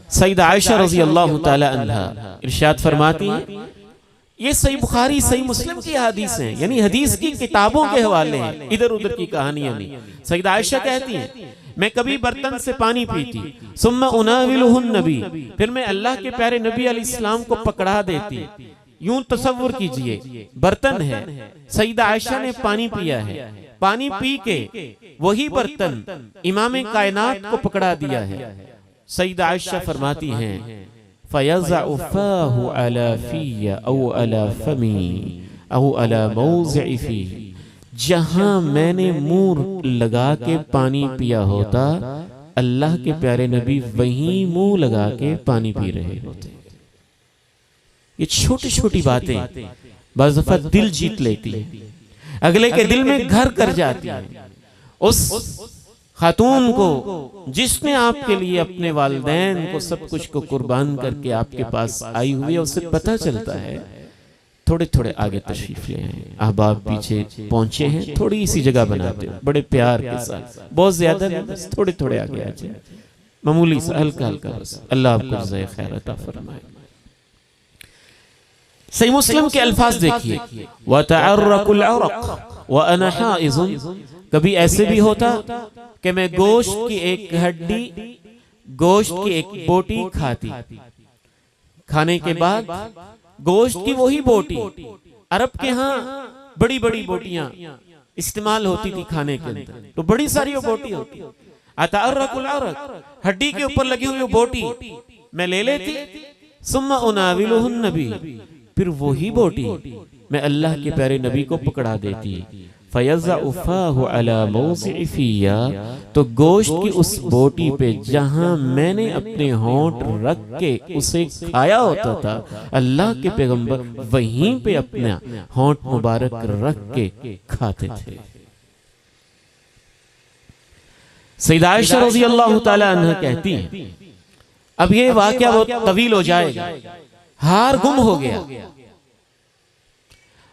سیدہ عائشہ رضی اللہ تعالی عنہا ارشاد فرماتی ہیں، یہ صحیح بخاری صحیح مسلم کی حدیث ہیں، یعنی حدیث کی کتابوں کے حوالے ہیں، ادھر ادھر کی کہانیاں نہیں۔ سیدہ عائشہ کہتی ہیں میں کبھی برتن سے پانی پیتی، ثم اناولہ النبی، پھر میں اللہ کے پیارے نبی علیہ السلام کو پکڑا دیتی۔ یوں تصور کیجئے برتن ہے، سیدہ عائشہ نے پانی پیا ہے، پانی پی کے وہی برتن امام کائنات کو پکڑا دیا ہے۔ سیدہ عائشہ فرماتی ہیں فَيَضَعُ فَاهُ عَلَى فِيَّ أَوْ عَلَى فَمِي أَوْ عَلَى مَوْضِعِ فِي، جہاں میں نے منہ لگا کے پانی پیا ہوتا، اللہ کے پیارے نبی وہیں منہ لگا کے پانی پی رہے ہوتے۔ یہ چھوٹی چھوٹی باتیں بعض دفعہ دل جیت لیتی ہیں، اگلے کے دل میں گھر کر جاتی ہیں۔ اس خاتون کو جس نے آپ کے لیے اپنے والدین کو سب کچھ کو قربان کر کے آپ کے پاس آئی ہوئی ہے، اسے پتہ چلتا ہے۔ تھوڑے تھوڑے آگے تشریف لے آئیں، احباب پیچھے پہنچے ہیں، تھوڑی سی جگہ بناتے ہیں بڑے پیار کے ساتھ، بہت زیادہ نہیں، بس تھوڑے تھوڑے آگے آ جائیں، معمولی سا ہلکا ہلکا بس۔ اللہ آپ کو جزائے خیر عطا فرمائے۔ صحیح مسلم کے الفاظ دیکھیے، وَتَعَرَّقُ الْعَرَقُ وَأَنَا حَائِزٌ، کبھی ایسے بھی ہوتا کہ میں گوشت کی ایک ہڈی، گوشت کی ایک بوٹی کھاتی، کھانے کے بعد گوشت کی وہی بوٹی، عرب کے ہاں بڑی بڑی بوٹیاں استعمال ہوتی تھی کھانے کے اندر، تو بڑی ساری وہ بوٹی ہوتی، اتعرق العرق، ہڈی کے اوپر لگی ہوئی وہ بوٹی میں لے لیتی، ثم اناولہ النبی، پھر وہی بوٹی میں اللہ کے پیارے نبی کو پکڑا دیتی، فَيَضَعُ فَاهُ عَلَى مَوْضِعِ فِيَّ، تو گوشت کی اس بوٹی پہ جہاں میں نے اپنے ہونٹ رکھ کے اسے کھایا ہوتا تھا، اللہ کے پیغمبر وہیں پہ اپنا ہونٹ مبارک رکھ کے کھاتے تھے۔ سیدہ عائشہ رضی اللہ تعالی عنہ کہتی ہیں، اب یہ واقعہ بہت طویل ہو جائے گا، ہار گم ہو گیا،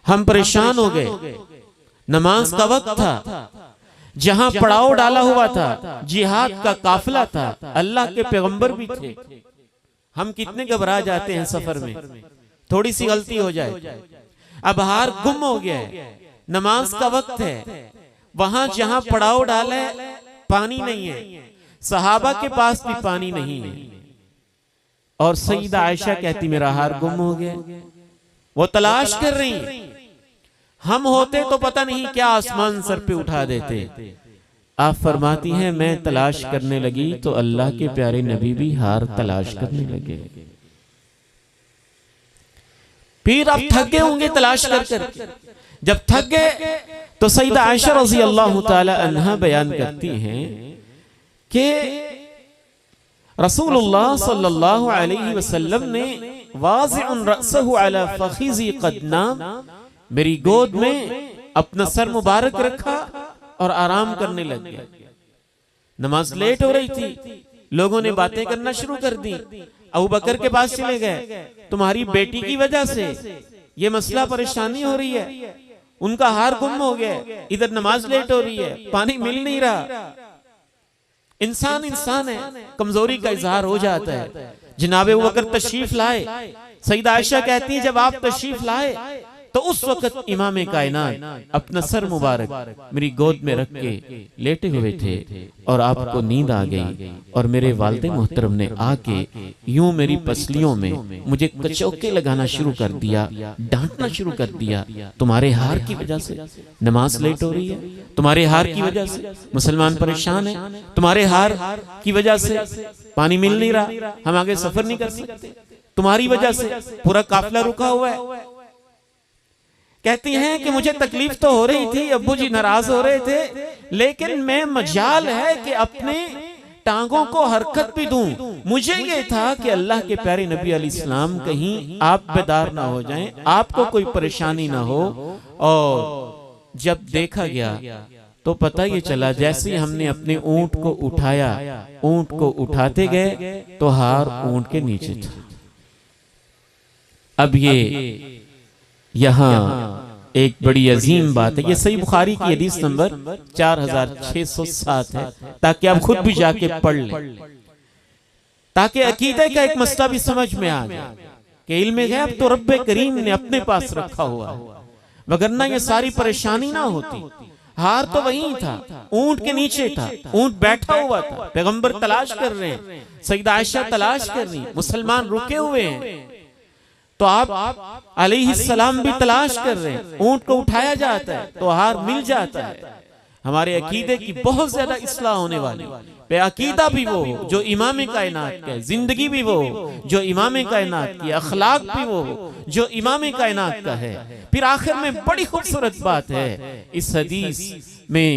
ہم پریشان ہو گئے، نماز کا وقت تھا، جہاں پڑاؤ ڈالا ہوا تھا، جہاد کا قافلہ تھا، اللہ کے پیغمبر بھی تھے، ہم کتنے گھبرا جاتے ہیں سفر میں، تھوڑی سی غلطی ہو جائے، اب ہار گم ہو گیا ہے، نماز کا وقت ہے، وہاں جہاں پڑاؤ ڈالا ہے پانی نہیں ہے، صحابہ کے پاس بھی پانی نہیں ہے، اور سیدہ عائشہ کہتی میرا ہار گم ہو گیا، وہ تلاش کر رہی ہیں، ہم ہوتے تو پتہ نہیں کیا آسمان سر پہ اٹھا دیتے۔ آپ فرماتی ہیں میں تلاش کرنے لگی تو اللہ کے پیارے نبی بھی ہار تلاش کرنے لگے، پھر آپ تھک گئے ہوں گے تلاش کر کر، جب تھک گئے تو سیدہ عائشہ رضی اللہ تعالی عنہا بیان کرتی ہیں کہ رسول اللہ صلی اللہ علیہ وسلم نے واضع رأسہ علی فخذی قد نام، میری گود میں اپنا سر مبارک رکھا اور آرام کرنے لگ گیا۔ نماز لیٹ ہو رہی تھی، لوگوں نے باتیں کرنا شروع کر دی، ابو بکر کے پاس چلے گئے، تمہاری بیٹی کی وجہ سے یہ مسئلہ پریشانی ہو رہی ہے، ان کا ہار گم ہو گیا، ادھر نماز لیٹ ہو رہی ہے، پانی مل نہیں رہا۔ انسان ہے، کمزوری کا اظہار ہو جاتا ہے۔ جناب ابو بکر تشریف لائے، سیدہ عائشہ کہتی ہیں جب آپ تشریف لائے تو اس وقت امام کائنات اپنا سر مبارک میری گود میں رکھ کے لیٹے ہوئے تھے، اور آپ کو نیند آ گئی، اور میرے والد محترم نے آ کے یوں میری پسلیوں میں مجھے کچوکے لگانا شروع کر دیا، ڈانٹنا شروع کر دیا، تمہارے ہار کی وجہ سے نماز لیٹ ہو رہی ہے، تمہارے ہار کی وجہ سے مسلمان پریشان ہیں، تمہارے ہار کی وجہ سے پانی مل نہیں رہا، ہم آگے سفر نہیں کر سکتے، تمہاری وجہ سے پورا قافلہ رکا ہوا ہے۔ کہتی ہیں کہ مجھے تکلیف تو ہو رہی تھی، ابو جی ناراض ہو رہے تھے، لیکن میں مجال ہے کہ اپنے ٹانگوں کو حرکت بھی دوں، مجھے یہ تھا کہ اللہ کے پیارے نبی علیہ السلام کہیں آپ بیدار نہ ہو جائیں، آپ کو کوئی پریشانی نہ ہو۔ اور جب دیکھا گیا تو پتہ یہ چلا جیسے ہی ہم نے اپنے اونٹ کو اٹھایا، اونٹ کو اٹھاتے گئے تو ہار اونٹ کے نیچے تھا۔ اب یہ یہاں ایک بڑی عظیم بات ہے، یہ صحیح بخاری کی حدیث نمبر 4607 ہے، تاکہ آپ خود بھی جا کے پڑھ لیں۔ تاکہ عقیدے کا ایک مسئلہ بھی سمجھ میں آ جائے کہ علم غیب تو رب کریم نے اپنے پاس رکھا ہوا ہے، وگرنہ یہ ساری پریشانی نہ ہوتی۔ ہار تو وہیں تھا، اونٹ کے نیچے تھا، اونٹ بیٹھا ہوا تھا، پیغمبر تلاش کر رہے ہیں، سیدہ عائشہ تلاش کر رہی ہیں، مسلمان رکے ہوئے ہیں، تو آپ علیہ السلام بھی تلاش کر رہے ہیں، اونٹ کو اٹھایا جاتا ہے تو ہار مل جاتا ہے۔ ہمارے عقیدے کی بہت زیادہ اصلاح ہونے والی، بے عقیدہ بھی وہ جو امام کائنات کا ہے، زندگی بھی وہ جو امام کائنات کی، اخلاق بھی وہ جو امام کائنات کا ہے۔ پھر آخر میں بڑی خوبصورت بات ہے اس حدیث میں،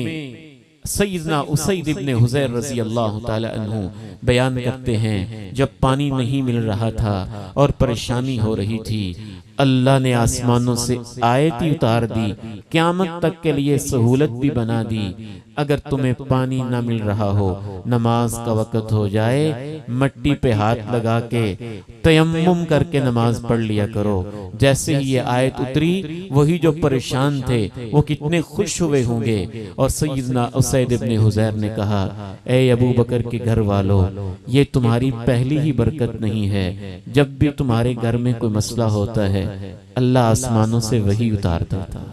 سیدنا اسید ابن حضیر رضی اللہ تعالی عنہ بیان کرتے ہیں، جب پانی نہیں مل رہا تھا اور پریشانی ہو رہی تھی، اللہ نے آسمانوں سے آیت اتار دی، قیامت تک کے لیے سہولت بھی بنا دی، اگر تمہیں پانی نہ مل رہا ہو، نماز کا وقت ہو جائے، مٹی پہ ہاتھ لگا کے تیمم کر کے نماز پڑھ لیا کرو۔ جیسے ہی یہ آیت اتری، وہی جو پریشان تھے وہ کتنے خوش ہوئے ہوں گے۔ اور سیدنا اسید ابن حضیر نے کہا، اے ابو بکر کے گھر والوں، یہ تمہاری پہلی ہی برکت نہیں ہے، جب بھی تمہارے گھر میں کوئی مسئلہ ہوتا ہے اللہ آسمانوں سے وحی اتارتا تھا۔